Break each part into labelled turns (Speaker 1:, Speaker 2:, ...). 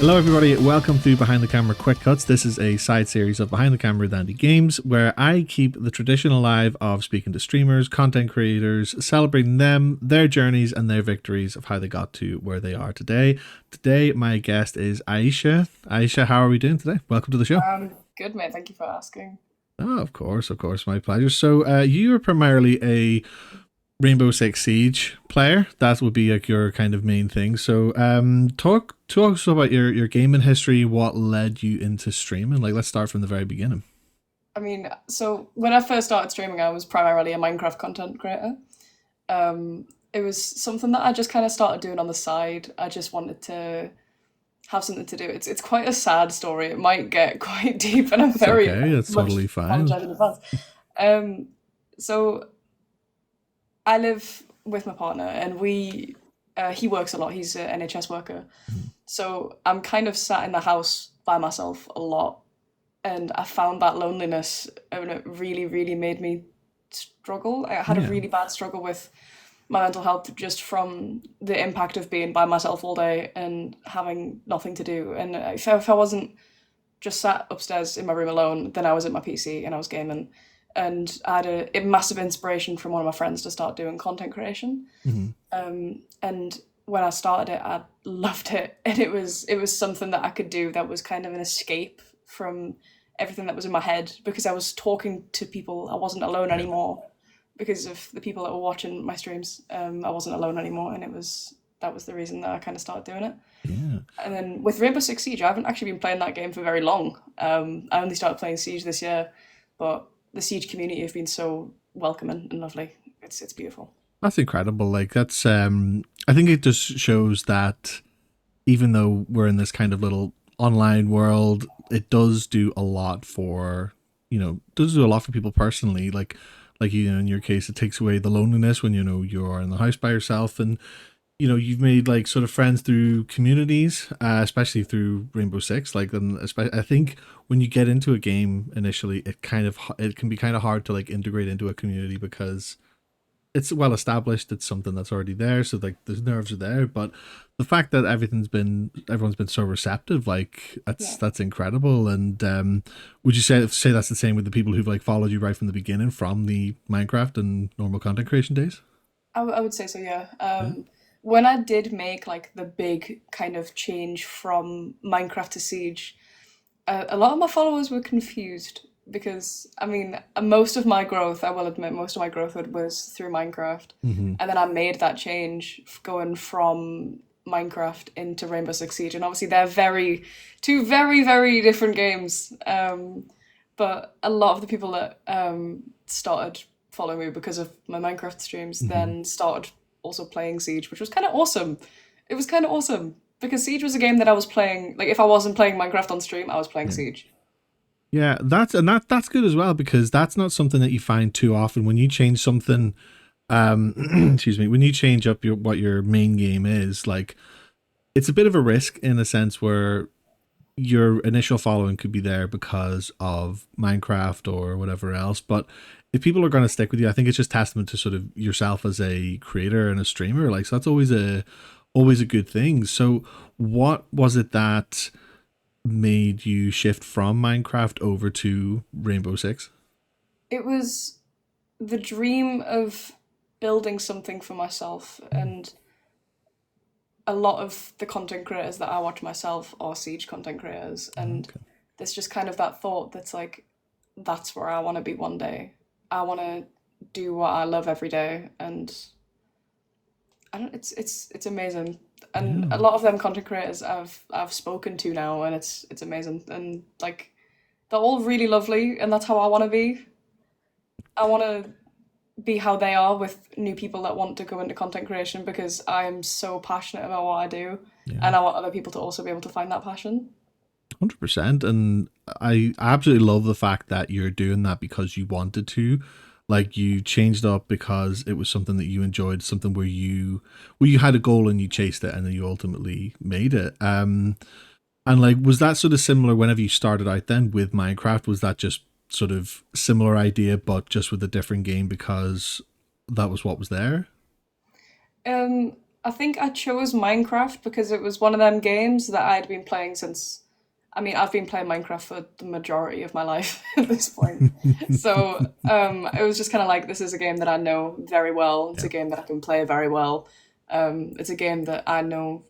Speaker 1: Hello everybody, welcome to Behind the Camera Quick Cuts. This is a side series of Behind the Camera Dandy Games where I keep the tradition alive of speaking to streamers, content creators, celebrating them, their journeys and their victories of how they got to where they are today. Today my guest is Iesha. Iesha, how are we doing today? Welcome to the show.
Speaker 2: Good, mate. Thank you for asking.
Speaker 1: Oh, of course, my pleasure. So you are primarily a Rainbow Six Siege player. That would be like your kind of main thing. So talk to us about your gaming history. What led you into streaming? Like, let's start from the very beginning.
Speaker 2: I mean, so when I first started streaming, I was primarily a Minecraft content creator. It was something that I just kind of started doing on the side. I just wanted to have something to do. It's quite a sad story. It might get quite deep, and I'm
Speaker 1: It's
Speaker 2: very
Speaker 1: okay. That's
Speaker 2: much
Speaker 1: totally fine.
Speaker 2: apologize in advance. So I live with my partner, and he works a lot. He's an NHS worker, so I'm kind of sat in the house by myself a lot, and I found that loneliness, and it really, really made me struggle. I had a
Speaker 1: Yeah.
Speaker 2: really bad struggle with my mental health just from the impact of being by myself all day and having nothing to do. And if I wasn't just sat upstairs in my room alone, then I was at my PC and I was gaming. And I had a massive inspiration from one of my friends to start doing content creation.
Speaker 1: hmm
Speaker 2: And when I started it, I loved it, and it was something that I could do that was kind of an escape from everything that was in my head, because I was talking to people. I wasn't alone
Speaker 1: Yeah.
Speaker 2: anymore because of the people that were watching my streams. I wasn't alone anymore, and that was the reason that I kind of started doing it.
Speaker 1: Yeah.
Speaker 2: And then with Rainbow Six Siege, I haven't actually been playing that game for very long. I only started playing Siege this year, but the Siege community have been so welcoming and lovely. It's beautiful.
Speaker 1: That's incredible. Like, that's I think it just shows that even though we're in this kind of little online world, it does do a lot for, does do a lot for people personally. Like in your case, it takes away the loneliness when you're in the house by yourself, and you've made like sort of friends through communities, especially through Rainbow Six. Like, and I think when you get into a game initially, it can be kind of hard to like integrate into a community because it's well established. It's something that's already there, so like the nerves are there. But the fact that everyone's been so receptive, like
Speaker 2: Yeah.
Speaker 1: that's incredible. And would you say that's the same with the people who've like followed you right from the beginning, from the Minecraft and normal content creation days?
Speaker 2: I would say so, yeah.
Speaker 1: Yeah.
Speaker 2: When I did make like the big kind of change from Minecraft to Siege, a lot of my followers were confused because, I mean, most of my growth, I will admit, most of my growth was through Minecraft.
Speaker 1: hmm
Speaker 2: And then I made that change going from Minecraft into Rainbow Six Siege. And obviously they're two very, very different games. But a lot of the people that started following me because of my Minecraft streams
Speaker 1: hmm
Speaker 2: then started also playing Siege, which was kind of awesome. It was kind of awesome because Siege was a game that I was playing. Like, if I wasn't playing Minecraft on stream, I was playing
Speaker 1: Yeah.
Speaker 2: Siege.
Speaker 1: Yeah, that's good as well, because that's not something that you find too often when you change something. Excuse me, when you change up what your main game is, like, it's a bit of a risk in a sense where your initial following could be there because of Minecraft or whatever else. But if people are going to stick with you, I think it's just testament to sort of yourself as a creator and a streamer. Like, so that's always a good thing. So what was it that made you shift from Minecraft over to Rainbow Six?
Speaker 2: It was the dream of building something for myself, and a lot of the content creators that I watch myself are Siege content creators, and
Speaker 1: Okay.
Speaker 2: there's just kind of that thought that's like, that's where I want to be one day. I want to do what I love every day, and I don't. It's amazing, and a
Speaker 1: Yeah.
Speaker 2: lot of them content creators I've spoken to now, and it's amazing, and like they're all really lovely, and that's how I want to be. I want to be how they are with new people that want to go into content creation, because I am so passionate about what I do,
Speaker 1: Yeah.
Speaker 2: and I want other people to also be able to find that passion.
Speaker 1: 100%. And I absolutely love the fact that you're doing that because you wanted to. Like, you changed up because it was something that you enjoyed, something where you had a goal and you chased it and then you ultimately made it. And like, was that sort of similar whenever you started out then with Minecraft? Was that just sort of similar idea but just with a different game because that was what was there?
Speaker 2: I think I chose Minecraft because it was one of them games that I'd been playing since. I mean, I've been playing Minecraft for the majority of my life at this point. So it was just kind of like, this is a game that I know very well. It's
Speaker 1: Yeah.
Speaker 2: a game that I can play very well. It's a game that I know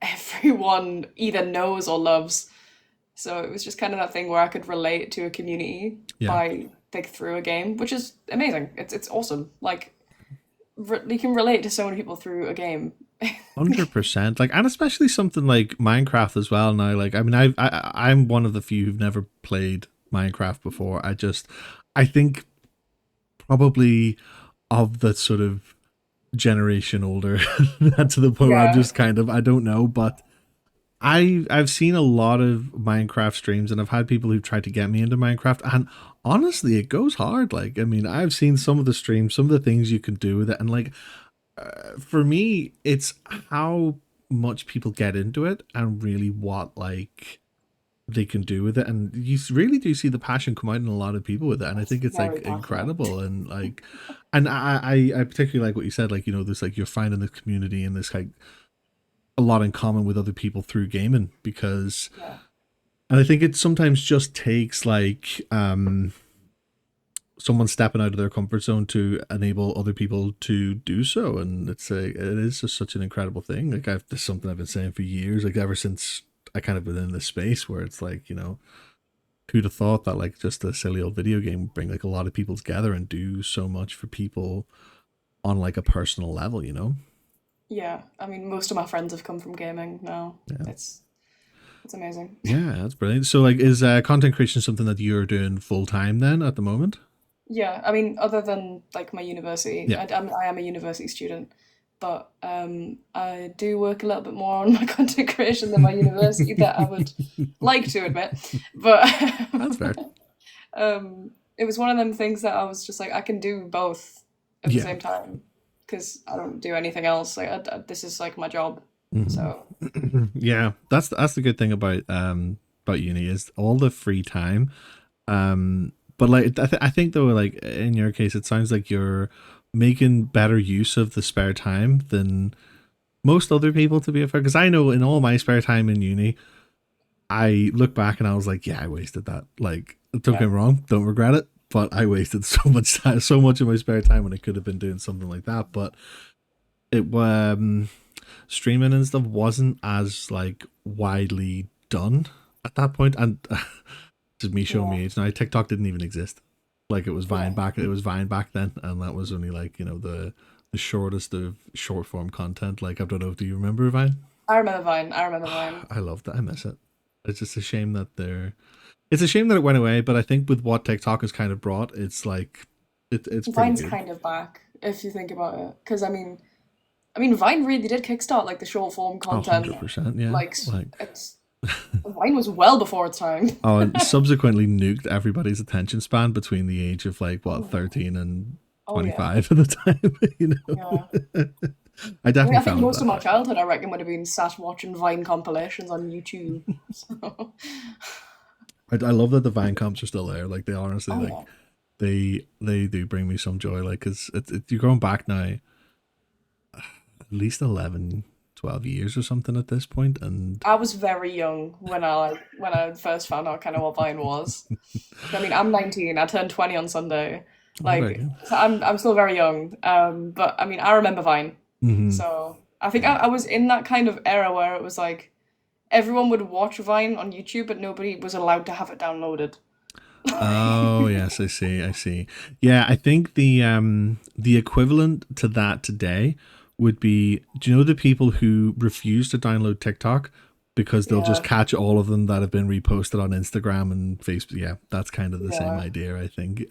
Speaker 2: everyone either knows or loves. So it was just kind of that thing where I could relate to a community
Speaker 1: Yeah.
Speaker 2: by like through a game, which is amazing. It's awesome. Like you can relate to so many people through a game.
Speaker 1: 100%. Like, and especially something like Minecraft as well now. Like, I mean, I'm one of the few who've never played Minecraft before. I think probably of the sort of generation older to the point where I'm
Speaker 2: Yeah,
Speaker 1: just kind of, I don't know, but I've seen a lot of Minecraft streams, and I've had people who've tried to get me into Minecraft, and honestly, it goes hard. Like, I mean, I've seen some of the streams, some of the things you can do with it, and like, for me, it's how much people get into it and really what like they can do with it, and you really do see the passion come out in a lot of people with it, and I
Speaker 2: it's
Speaker 1: think it's like
Speaker 2: very passionate.
Speaker 1: incredible. And like, and I particularly like what you said, like, you know, this, like, you're finding the community and this, like, a lot in common with other people through gaming, because,
Speaker 2: Yeah,
Speaker 1: and I think it sometimes just takes like someone stepping out of their comfort zone to enable other people to do so, and it is just such an incredible thing. Like, this is something I've been saying for years, like ever since I kind of been in this space, where it's like, you know, who'd have thought that like just a silly old video game would bring like a lot of people together and do so much for people on like a personal level, you know?
Speaker 2: yeah. I mean, most of my friends have come from gaming now.
Speaker 1: Yeah.
Speaker 2: It's amazing.
Speaker 1: Yeah, that's brilliant. So, like, is content creation something that you're doing full time then at the moment?
Speaker 2: Yeah, I mean, other than like my university,
Speaker 1: Yeah.
Speaker 2: I am a university student, but I do work a little bit more on my content creation than my university that I would like to admit. But
Speaker 1: That's fair.
Speaker 2: it was one of them things that I was just like, I can do both at the
Speaker 1: Yeah.
Speaker 2: same time because I don't do anything else. Like, this is like my job.
Speaker 1: Hmm.
Speaker 2: So
Speaker 1: Yeah, that's the good thing about uni is all the free time. But like, I think though, like in your case, it sounds like you're making better use of the spare time than most other people. To be fair, because I know in all my spare time in uni, I look back and I was like, yeah, I wasted that. Like, don't
Speaker 2: yeah,
Speaker 1: get me wrong, don't regret it, but I wasted so much time, so much of my spare time when I could have been doing something like that. But it streaming and stuff wasn't as like widely done at that point, and this is me showing
Speaker 2: yeah,
Speaker 1: me age now. TikTok didn't even exist. Like, it was
Speaker 2: yeah.
Speaker 1: Vine back. It was Vine back then, and that was only like, you know, the shortest of short form content. Like, I don't know. Do you remember Vine?
Speaker 2: I remember Vine. I remember Vine.
Speaker 1: I loved it. I miss it. It's just a shame that they're. It's a shame that it went away, but I think with what TikTok has kind of brought, it's like it's pretty
Speaker 2: Vine's
Speaker 1: good.
Speaker 2: kind of back if you think about it, because I mean, Vine really did kickstart like the short form
Speaker 1: A hundred
Speaker 2: content.
Speaker 1: percent, yeah.
Speaker 2: Like
Speaker 1: Like,
Speaker 2: it's Vine was well before its time.
Speaker 1: oh, it subsequently nuked everybody's attention span between the age of like what,
Speaker 2: Oh,
Speaker 1: 13 and
Speaker 2: oh yeah,
Speaker 1: 25 at the time. You
Speaker 2: yeah.
Speaker 1: know, I
Speaker 2: I mean,
Speaker 1: definitely
Speaker 2: I think
Speaker 1: found it
Speaker 2: most
Speaker 1: that
Speaker 2: of my
Speaker 1: hard.
Speaker 2: childhood, I reckon, would have been sat watching Vine compilations on YouTube. So,
Speaker 1: I love that the Vine comps are still there. Like, they honestly,
Speaker 2: oh
Speaker 1: like,
Speaker 2: yeah,
Speaker 1: they do bring me some joy. Like, because you're going back now at least 11, 12 years or something at this point, and
Speaker 2: I was very young when I first found out kind of what Vine was. I mean, I'm 19. I turned 20 on Sunday.
Speaker 1: oh, very
Speaker 2: Like,
Speaker 1: good.
Speaker 2: so I'm still very young. But I mean, I remember Vine.
Speaker 1: Hmm.
Speaker 2: So I think I was in that kind of era where it was like everyone would watch Vine on YouTube, but nobody was allowed to have it downloaded.
Speaker 1: Oh yes, I see. I see. Yeah, I think the equivalent to that today would be, do you know the people who refuse to download TikTok because they'll just
Speaker 2: Yeah,
Speaker 1: catch all of them that have been reposted on Instagram and Facebook? Yeah, that's kind of the same
Speaker 2: yeah.
Speaker 1: idea, I think.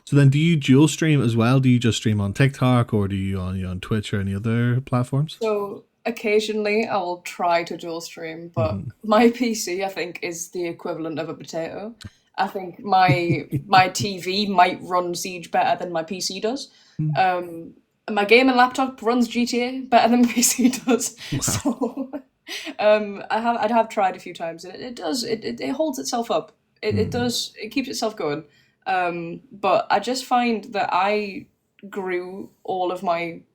Speaker 1: So then, do you dual stream as well? Do you just stream on TikTok, or do you on Twitch or any other platforms?
Speaker 2: So occasionally I will try to dual stream, but
Speaker 1: Hmm.
Speaker 2: my PC I think is the equivalent of a potato. I think my TV might run Siege better than my PC does. Um, my gaming laptop runs GTA better than my PC does.
Speaker 1: Wow.
Speaker 2: So I'd have tried a few times, and it does it holds itself up. It
Speaker 1: Hmm.
Speaker 2: does it keeps itself going. But I just find that I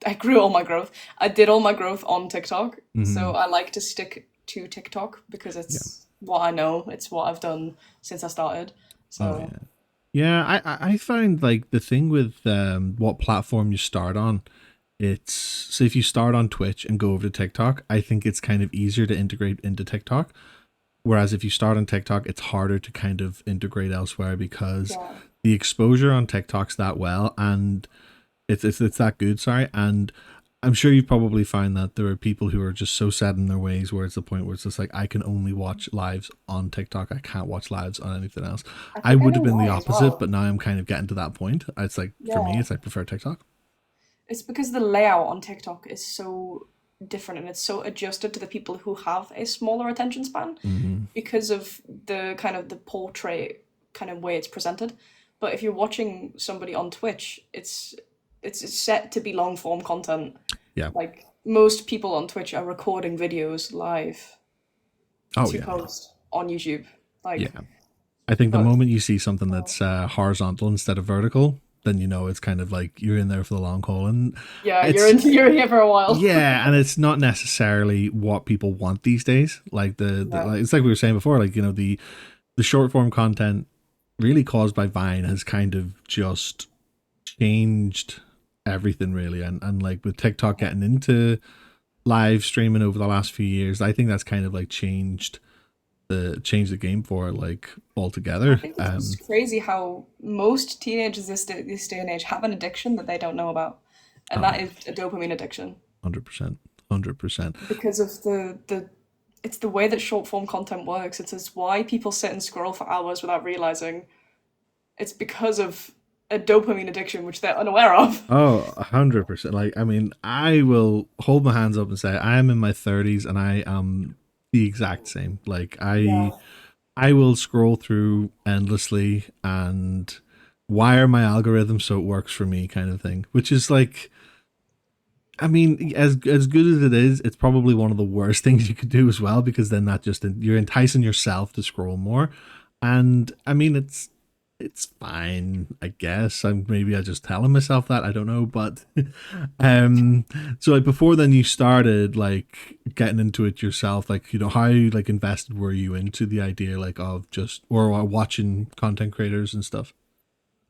Speaker 2: I grew all my growth. I did all my growth on TikTok.
Speaker 1: Hmm.
Speaker 2: So I like to stick to TikTok because
Speaker 1: Yeah.
Speaker 2: it's what I know. It's what I've done since I started.
Speaker 1: Oh
Speaker 2: So
Speaker 1: yeah. Yeah, I find like the thing with what platform you start on, it's so if you start on Twitch and go over to TikTok, I think it's kind of easier to integrate into TikTok. Whereas if you start on TikTok, it's harder to kind of integrate elsewhere because
Speaker 2: yeah.
Speaker 1: the exposure on TikTok's that well and it's that good, sorry. And I'm sure you probably find that there are people who are just so set in their ways where it's the point where it's just like I can only watch lives on TikTok. I can't watch lives on anything else.
Speaker 2: I
Speaker 1: I
Speaker 2: think I
Speaker 1: would have
Speaker 2: know
Speaker 1: been the
Speaker 2: why as
Speaker 1: opposite,
Speaker 2: well.
Speaker 1: but now I'm kind of getting to that point. It's like for me,
Speaker 2: Yeah.
Speaker 1: it's I prefer TikTok.
Speaker 2: It's because the layout on TikTok is so different and it's so adjusted to the people who have a smaller attention span
Speaker 1: Hmm.
Speaker 2: because of the kind of the portrait kind of way it's presented. But if you're watching somebody on Twitch, it's set to be long form content.
Speaker 1: Yeah.
Speaker 2: Like most people on Twitch are recording videos live
Speaker 1: Oh
Speaker 2: to
Speaker 1: yeah.
Speaker 2: post on YouTube. Like,
Speaker 1: Yeah. I think the
Speaker 2: but
Speaker 1: moment you see something that's horizontal instead of vertical, then you know it's kind of like you're in there for the long haul, and
Speaker 2: yeah,
Speaker 1: it's
Speaker 2: you're here for a while.
Speaker 1: yeah, and it's not necessarily what people want these days. Like
Speaker 2: Yeah.
Speaker 1: like, it's like we were saying before, like the short form content really caused by Vine has kind of just changed everything really, and like with TikTok getting into live streaming over the last few years, I think that's kind of like changed the game for it, like
Speaker 2: I
Speaker 1: altogether.
Speaker 2: think it's just crazy how most teenagers this day and age have an addiction that they don't know about, and
Speaker 1: Oh
Speaker 2: that
Speaker 1: yeah,
Speaker 2: is a dopamine addiction
Speaker 1: 100%, 100%.
Speaker 2: because of the it's the way that short form content works. It's why people sit and scroll for hours without realizing it's because of a dopamine addiction which they're unaware of.
Speaker 1: Oh, 100%. Like, I mean, I will hold my hands up and say I am in my 30s and I am the exact same. Like, I
Speaker 2: Yeah.
Speaker 1: I will scroll through endlessly and wire my algorithm so it works for me, kind of thing. Which is like, I mean, as good as it is, it's probably one of the worst things you could do as well because then that just you're enticing yourself to scroll more. And I mean, it's fine, I guess. Maybe I just telling myself that, I don't know, but um, so like before then you started like getting into it yourself, like how like invested were you into the idea like of just or watching content creators and stuff?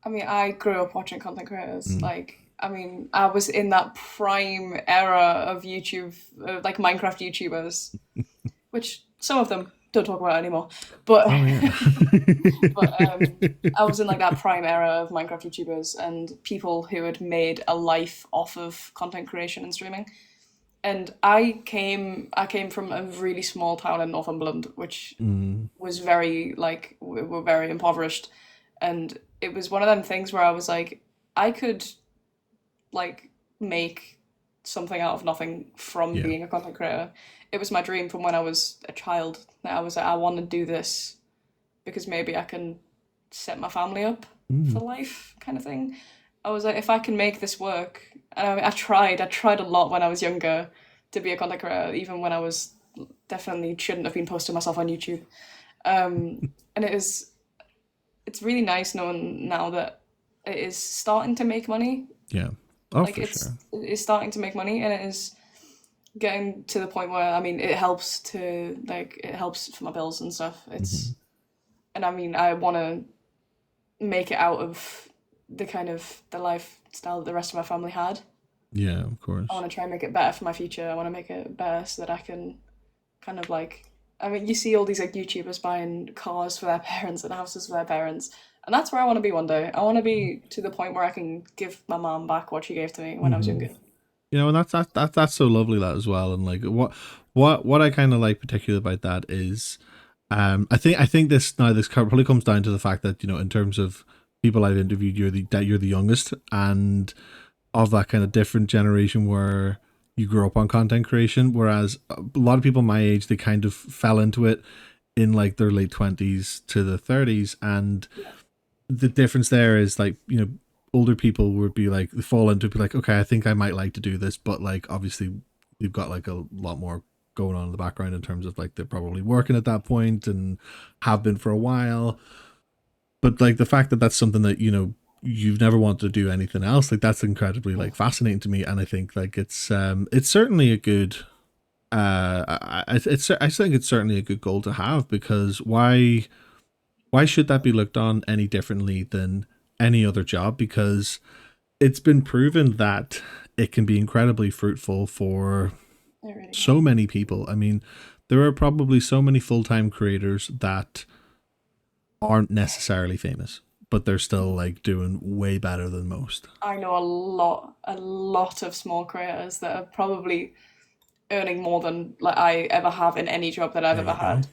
Speaker 2: I mean, I grew up watching content creators.
Speaker 1: Mm.
Speaker 2: Like, I mean, I was in that prime era of YouTube, like Minecraft YouTubers, which some of them don't talk about anymore. But
Speaker 1: Oh yeah.
Speaker 2: I was in like that prime era of Minecraft YouTubers and people who had made a life off of content creation and streaming. And I came from a really small town in Northumberland, which
Speaker 1: Mm,
Speaker 2: was very like we were very impoverished, and it was one of them things where I was like, I could like make something out of nothing from
Speaker 1: yeah.
Speaker 2: being a content creator. It was my dream from when I was a child that I was like, I want to do this because maybe I can set my family up
Speaker 1: Mm,
Speaker 2: for life, kind of thing. I was like, if I can make this work, and I tried a lot when I was younger to be a content creator, even when I was definitely shouldn't have been posting myself on YouTube. And it's really nice knowing now that it is starting to make money.
Speaker 1: yeah. Oh,
Speaker 2: Like
Speaker 1: for sure.
Speaker 2: it's starting to make money, and it is getting to the point where I mean, it helps to like it helps for my bills and stuff.
Speaker 1: Hmm.
Speaker 2: It's and I mean, I want to make it out of the kind of the lifestyle that the rest of my family had.
Speaker 1: Yeah, of
Speaker 2: I
Speaker 1: course.
Speaker 2: want to try and make it better for my future. I want to make it better so that I can kind of like. I mean, you see all these like YouTubers buying cars for their parents and houses for their parents, and that's where I want to be one day. I want to be to the point where I can give my mom back what she gave to me when I was
Speaker 1: Hmm.
Speaker 2: younger.
Speaker 1: And that's so lovely that as well. And like what I kind of like particularly about that is, I think this probably comes down to the fact that in terms of people I've interviewed, you're the youngest and of that kind of different generation where you grew up on content creation, whereas a lot of people my age they kind of fell into it in like their late 20s to the 30s, and
Speaker 2: Yeah.
Speaker 1: the difference there is like older people would be like they fall into it, be like, okay, I think I might like to do this, but like obviously you've got like a lot more going on in the background in terms of like they're probably working at that point and have been for a while. But like the fact that that's something that you've never wanted to do anything else. Like that's incredibly like fascinating to me, and I think like it's certainly a good I think it's certainly a good goal to have, because why should that be looked on any differently than any other job? Because it's been proven that it can be incredibly fruitful for
Speaker 2: It really
Speaker 1: so
Speaker 2: can.
Speaker 1: many people. I mean, there are probably so many full-time creators that aren't necessarily famous, but they're still like doing way better than most.
Speaker 2: I know a lot of small creators that are probably earning more than like I ever have in any job that I've
Speaker 1: There
Speaker 2: ever
Speaker 1: you go.
Speaker 2: had.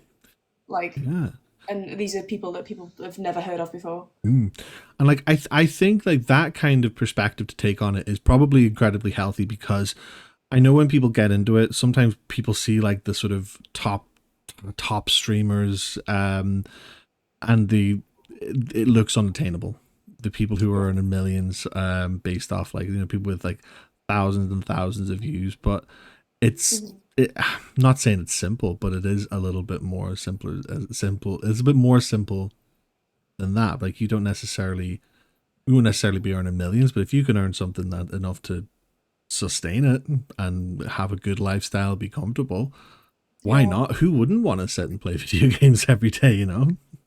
Speaker 2: Like,
Speaker 1: Yeah.
Speaker 2: and these are people that people have never heard of before.
Speaker 1: Mm. And like I think like that kind of perspective to take on it is probably incredibly healthy, because I know when people get into it, sometimes people see like the sort of top streamers, and it looks unattainable. The people who are
Speaker 2: Yeah.
Speaker 1: earning millions, based off like, people with like thousands and thousands of views, but it's
Speaker 2: Mhm.
Speaker 1: I'm not saying it's simple, but it is a little bit more simpler. Simple. It's a bit more simple than that. Like you won't necessarily be earning millions, but if you can earn something that enough to sustain it and have a good lifestyle, be comfortable, why
Speaker 2: Yeah.
Speaker 1: not? Who wouldn't want to sit and play video games every day?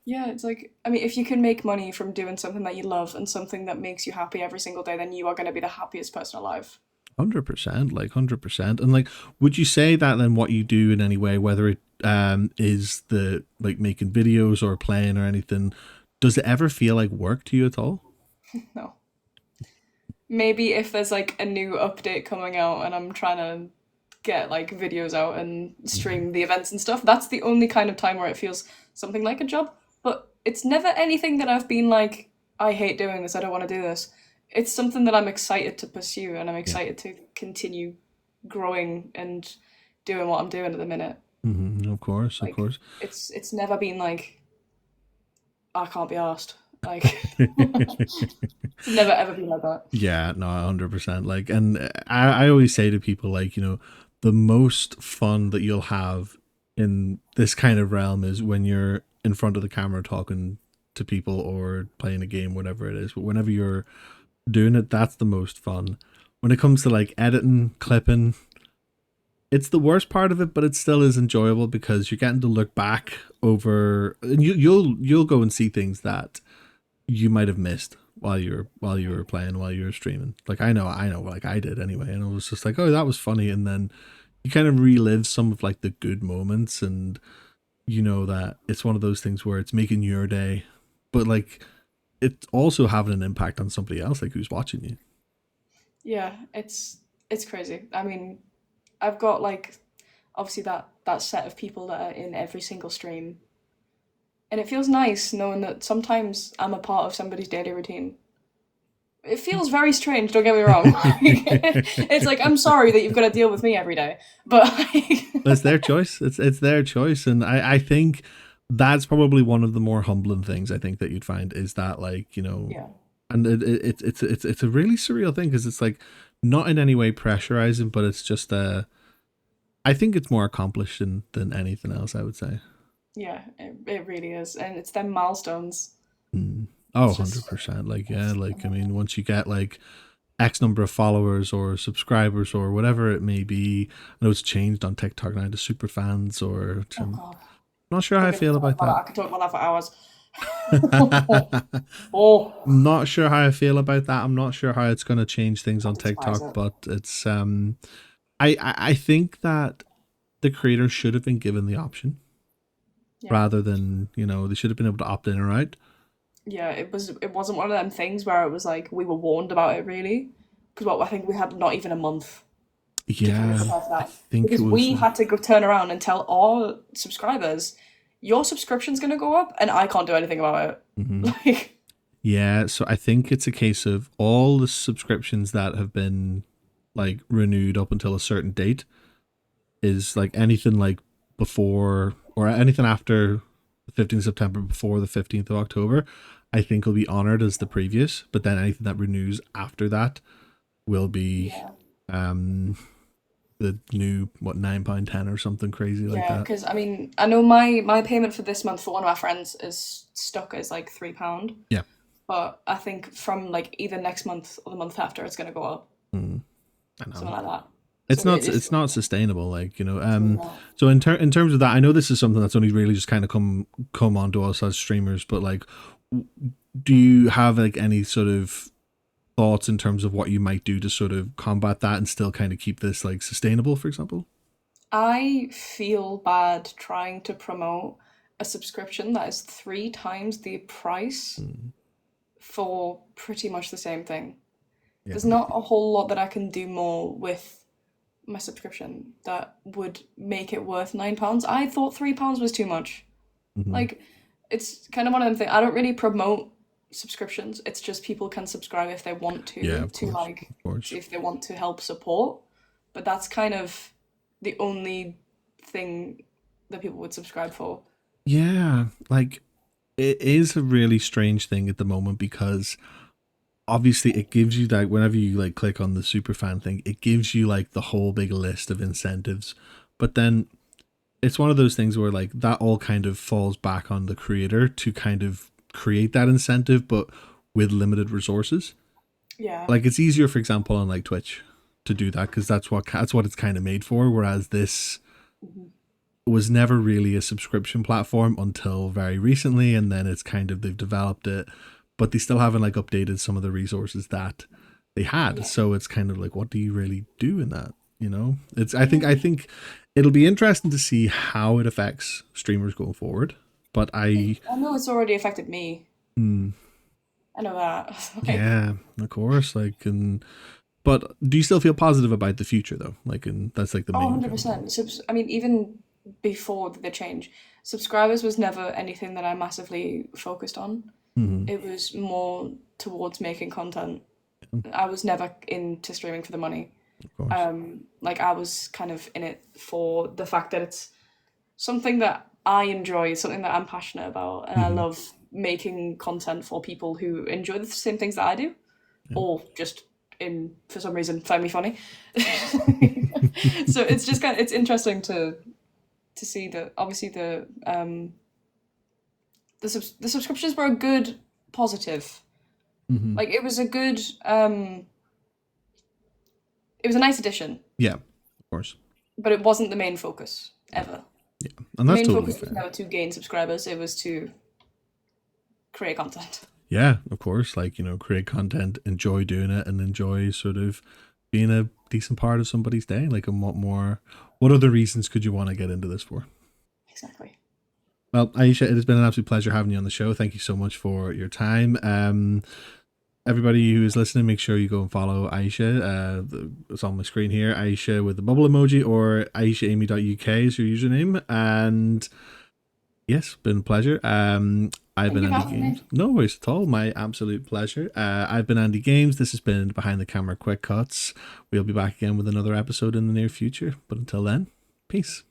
Speaker 2: Yeah, it's like, I mean, if you can make money from doing something that you love and something that makes you happy every single day, then you are going to be the happiest person alive.
Speaker 1: 100%, like 100%. And like, would you say that then what you do in any way, whether it is the like making videos or playing or anything, does it ever feel like work to you at all?
Speaker 2: No. Maybe if there's like a new update coming out and I'm trying to get like videos out and
Speaker 1: Mhm.
Speaker 2: stream the events and stuff, that's the only kind of time where it feels something like a job. But it's never anything that I've been like, I hate doing this, I don't want to do this. It's something that I'm excited to pursue and I'm
Speaker 1: Yeah.
Speaker 2: excited to continue growing and doing what I'm doing at the minute.
Speaker 1: Of course, of
Speaker 2: Like
Speaker 1: course.
Speaker 2: it's never been like I can't be asked. Like it's never ever been like that.
Speaker 1: Yeah, no, 100%. Like, and I always say to people, like, the most fun that you'll have in this kind of realm is when you're in front of the camera talking to people or playing a game, whatever it is. But whenever you're doing it, that's the most fun. When it comes to like editing, clipping, it's the worst part of it, but it still is enjoyable because you're getting to look back over, and you'll go and see things that you might have missed while you were playing, while you were streaming. Like I know, like I did anyway, and it was just like, oh, that was funny, and then you kind of relive some of like the good moments, and you know that it's one of those things where it's making your day, but like it's also having an impact on somebody else, like who's watching you.
Speaker 2: Yeah, it's crazy. I mean, I've got like obviously that set of people that are in every single stream, and it feels nice knowing that sometimes I'm a part of somebody's daily routine. It feels very strange. Don't get me wrong. It's like I'm sorry that you've got to deal with me every day, but
Speaker 1: It's their choice. It's their choice, and I think that's probably one of the more humbling things I think that you'd find is that like
Speaker 2: yeah,
Speaker 1: and it's a really surreal thing because it's like not in any way pressurizing, but it's just I think it's more accomplished than anything else. I would say.
Speaker 2: yeah, it really is, and it's them milestones.
Speaker 1: Mm. Oh,
Speaker 2: It's just
Speaker 1: 100%. Like, yeah,
Speaker 2: it's
Speaker 1: like, I
Speaker 2: amazing.
Speaker 1: mean, once you get like X number of followers or subscribers or whatever it may be, I know it's changed on TikTok now to super fans, or
Speaker 2: Oh
Speaker 1: I'm
Speaker 2: god,
Speaker 1: not sure how
Speaker 2: don't
Speaker 1: I
Speaker 2: get me
Speaker 1: feel
Speaker 2: started
Speaker 1: about
Speaker 2: about that.
Speaker 1: that.
Speaker 2: I could talk about that for hours. Oh,
Speaker 1: Not sure how I feel about that. I'm not sure how it's going to change things
Speaker 2: I
Speaker 1: on
Speaker 2: despise
Speaker 1: TikTok,
Speaker 2: it.
Speaker 1: but it's I think that the creators should have been given the option
Speaker 2: Yeah.
Speaker 1: rather than, they should have been able to opt in or out.
Speaker 2: Yeah, it wasn't one of them things where it was like we were warned about it really, because what I think we had not even a month to kind of
Speaker 1: Yeah,
Speaker 2: prepare for
Speaker 1: I
Speaker 2: that
Speaker 1: think it
Speaker 2: because
Speaker 1: was
Speaker 2: we had to go turn around and tell our subscribers your subscription's gonna go up and I can't do anything about it.
Speaker 1: mhm.
Speaker 2: Like
Speaker 1: Yeah, so I think it's a case of all the subscriptions that have been like renewed up until a certain date is like anything like before or anything after the 15th of September before the 15th of October, I think will be honored as the previous, but then anything that renews after that will be
Speaker 2: yeah,
Speaker 1: um the new what £9.10 or something crazy like
Speaker 2: yeah,
Speaker 1: that.
Speaker 2: because I mean I know my payment for this month for one of my friends is stuck as like £3,
Speaker 1: Yeah.
Speaker 2: but I think from like either next month or the month after, it's going to go up,
Speaker 1: Mm, I know.
Speaker 2: something like that.
Speaker 1: It's
Speaker 2: So
Speaker 1: not
Speaker 2: it's
Speaker 1: it's not sustainable, like, you know.
Speaker 2: it's really not.
Speaker 1: So in terms of that, I know this is something that's only really just kind of come onto us as streamers, but like, do you have like any sort of thoughts in terms of what you might do to sort of combat that and still kind of keep this like sustainable, for example?
Speaker 2: I feel bad trying to promote a subscription that is three times the price
Speaker 1: Mm,
Speaker 2: for pretty much the same thing.
Speaker 1: yeah.
Speaker 2: There's not a whole lot that I can do more with my subscription that would make it worth £9. I thought £3 was too much.
Speaker 1: Hmm.
Speaker 2: Like, it's kind of one of them things. I don't really promote subscriptions. It's just people can subscribe if they want
Speaker 1: Yeah, of
Speaker 2: to
Speaker 1: course,
Speaker 2: like,
Speaker 1: of course.
Speaker 2: if they want to help support. But that's kind of the only thing that people would subscribe for.
Speaker 1: Yeah, like it is a really strange thing at the moment because obviously it gives you that whenever you like click on the super fan thing, it gives you like the whole big list of incentives. But then it's one of those things where like that all kind of falls back on the creator to kind of create that incentive, but with limited resources.
Speaker 2: Yeah.
Speaker 1: Like it's easier, for example, on like Twitch to do that because that's what it's kind of made for. Whereas this
Speaker 2: Mhm.
Speaker 1: was never really a subscription platform until very recently, and then it's kind of they've developed it, but they still haven't like updated some of the resources that they had.
Speaker 2: Yeah.
Speaker 1: So it's kind of like, what do you really do in that? You know, it's
Speaker 2: Yeah.
Speaker 1: I think it'll be interesting to see how it affects streamers going forward. But
Speaker 2: I know it's already affected me.
Speaker 1: mm,
Speaker 2: I know that. Like,
Speaker 1: yeah, of course, like, and but do you still feel positive about the future though? Like, and that's like the
Speaker 2: oh,
Speaker 1: main kind of thing.
Speaker 2: 100%. I mean, even before the change, subscribers was never anything that I massively focused on.
Speaker 1: Mm-hmm.
Speaker 2: It was more towards making content.
Speaker 1: Of
Speaker 2: I was never into streaming for the money.
Speaker 1: course.
Speaker 2: Like I was kind of in it for the fact that it's something that I enjoy, something that I'm passionate about, and I
Speaker 1: Mm-hmm.
Speaker 2: love making content for people who enjoy the same things that I do,
Speaker 1: Yeah.
Speaker 2: or just in for some reason find me funny. So it's just kind of it's interesting to see that obviously the subscriptions were a good positive.
Speaker 1: Mm-hmm.
Speaker 2: Like it was a good it was a nice addition,
Speaker 1: Yeah, of course.
Speaker 2: but it wasn't the main focus ever.
Speaker 1: Yeah, and
Speaker 2: The
Speaker 1: that's
Speaker 2: main
Speaker 1: totally
Speaker 2: focus was
Speaker 1: fair.
Speaker 2: never to gain subscribers, it was to create content.
Speaker 1: Yeah, of course. Like, you know, create content, enjoy doing it, and enjoy sort of being a decent part of somebody's day. Like, and what more? What other reasons could you want to get into this for?
Speaker 2: Exactly.
Speaker 1: Well, Aisha, it has been an absolute pleasure having you on the show. Thank you so much for your time. Everybody who is listening, make sure you go and follow Aisha. It's on my screen here. Aisha with the bubble emoji or AishaAmy.uk is your username. And yes, been a pleasure. I've
Speaker 2: Thank
Speaker 1: been
Speaker 2: you for
Speaker 1: Andy
Speaker 2: having
Speaker 1: Games.
Speaker 2: me.
Speaker 1: No worries at all. My absolute pleasure. I've been Andy Games. This has been Behind the Camera Quick Cuts. We'll be back again with another episode in the near future. But until then, peace.